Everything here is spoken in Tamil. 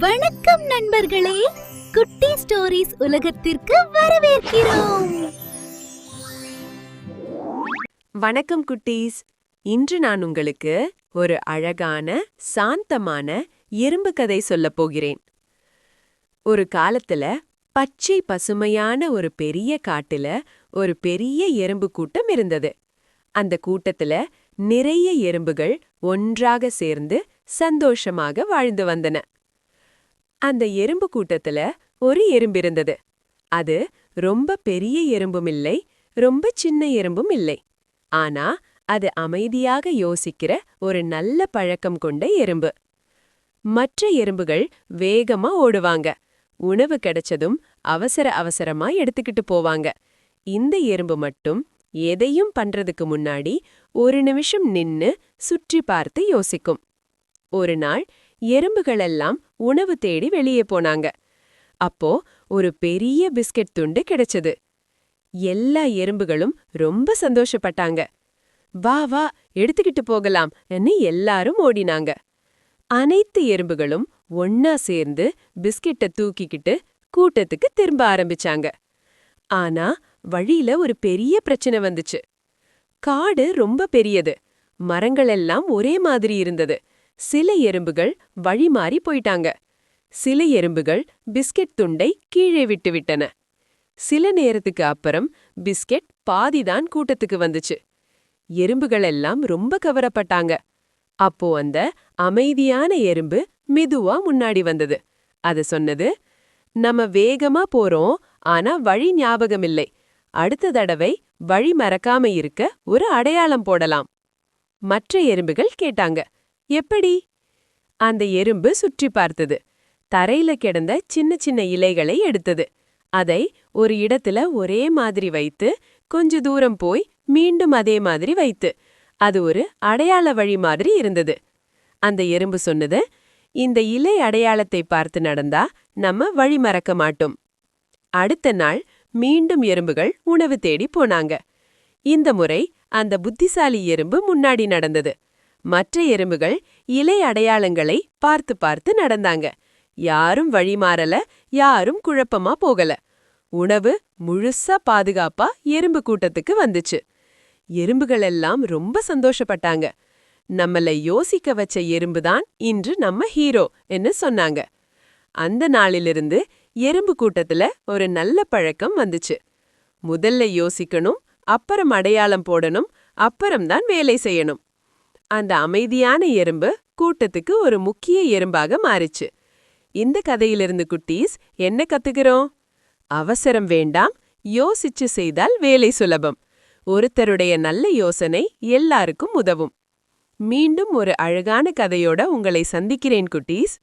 வணக்கம் நண்பர்களே, குட்டி ஸ்டோரிஸ் உலகத்திற்கு வரவேற்கிறோம். வணக்கம் குட்டீஸ். இன்று நான் உங்களுக்கு ஒரு அழகான சாந்தமான எறும்பு கதை சொல்லப் போகிறேன். ஒரு காலத்துல பச்சை பசுமையான ஒரு பெரிய காட்டுல ஒரு பெரிய எறும்பு கூட்டம் இருந்தது. அந்த கூட்டத்துல நிறைய எறும்புகள் ஒன்றாக சேர்ந்து சந்தோஷமாக வாழ்ந்து வந்தன. அந்த எறும்பு கூட்டத்துல ஒரு எறும்பு இருந்தது. அது ரொம்ப பெரிய எறும்பும் இல்லை, ரொம்ப சின்ன எறும்பும் இல்லை. ஆனா அது அமைதியாக யோசிக்கிற ஒரு நல்ல பழக்கம் கொண்ட எறும்பு. மற்ற எறும்புகள் வேகமா ஓடுவாங்க, உணவு கிடைச்சதும் அவசர அவசரமா எடுத்துக்கிட்டு போவாங்க. இந்த எறும்பு மட்டும் எதையும் பண்றதுக்கு முன்னாடி ஒரு நிமிஷம் நின்னு சுற்றி பார்த்து யோசிக்கும். ஒரு நாள் எறும்புகளெல்லாம் உணவு தேடி வெளியே போனாங்க. அப்போ ஒரு பெரிய பிஸ்கட் துண்டு கிடைச்சது. எல்லா எறும்புகளும் ரொம்ப சந்தோஷப்பட்டாங்க. வா வா, எடுத்துக்கிட்டு போகலாம் என்று எல்லாரும் ஓடினாங்க. அனைத்து எறும்புகளும் ஒன்னா சேர்ந்து பிஸ்கெட்டை தூக்கிக்கிட்டு கூட்டத்துக்கு திரும்ப ஆரம்பிச்சாங்க. ஆனா வழியில ஒரு பெரிய பிரச்சனை வந்துச்சு. காடு ரொம்ப பெரியது, மரங்கள் எல்லாம் ஒரே மாதிரி இருந்தது. சில எறும்புகள் வழி மாறி போயிட்டாங்க. சில எறும்புகள் பிஸ்கெட் துண்டை கீழே விட்டுவிட்டன. சில நேரத்துக்கு அப்புறம் பிஸ்கெட் பாதிதான் கூட்டத்துக்கு வந்துச்சு. எறும்புகள் எல்லாம் ரொம்ப கவரப்பட்டாங்க. அப்போ அந்த அமைதியான எறும்பு மெதுவா முன்னாடி வந்தது. அது சொன்னது, நம்ம வேகமா போறோம், ஆனா வழி ஞாபகமில்லை. அடுத்த தடவை வழி மறக்காம இருக்க ஒரு அடையாளம் போடலாம். மற்ற எறும்புகள் கேட்டாங்க, எப்படி? அந்த எறும்பு சுற்றி பார்த்தது. தரையில கிடந்த சின்ன சின்ன இலைகளை எடுத்தது. அதை ஒரு இடத்துல ஒரே மாதிரி வைத்து கொஞ்ச தூரம் போய் மீண்டும் அதே மாதிரி வைத்து, அது ஒரு அடையாள வழி மாதிரி இருந்தது. அந்த எறும்பு சொன்னது, இந்த இலை அடையாளத்தை பார்த்து நடந்தா நம்ம வழி மறக்க மாட்டோம். அடுத்த நாள் மீண்டும் எறும்புகள் உணவு தேடி போனாங்க. இந்த முறை அந்த புத்திசாலி எறும்பு முன்னாடி நடந்தது. மற்ற எறும்புகள் இலை அடையாளங்களை பார்த்து பார்த்து நடந்தாங்க. யாரும் வழி மாறல, யாரும் குழப்பமா போகல. உணவு முழுசா பாதுகாப்பா எறும்பு கூட்டத்துக்கு வந்துச்சு. எறும்புகள் எல்லாம் ரொம்ப சந்தோஷப்பட்டாங்க. நம்மள யோசிக்க வச்ச எறும்புதான் இன்று நம்ம ஹீரோ என்று சொன்னாங்க. அந்த நாளிலிருந்து எறும்பு கூட்டத்துல ஒரு நல்ல பழக்கம் வந்துச்சு. முதல்ல யோசிக்கணும், அப்புறம் அடையாளம் போடணும், அப்புறம்தான் வேலை செய்யணும். அந்த அமைதியான எறும்பு கூட்டத்துக்கு ஒரு முக்கிய எறும்பாக மாறிச்சு. இந்த கதையிலிருந்து குட்டீஸ் என்ன கத்துக்கிறோம்? அவசரம் வேண்டாம், யோசிச்சு செய்தால் வேலை சுலபம். ஒருத்தருடைய நல்ல யோசனை எல்லாருக்கும் உதவும். மீண்டும் ஒரு அழகான கதையோட உங்களை சந்திக்கிறேன் குட்டீஸ்.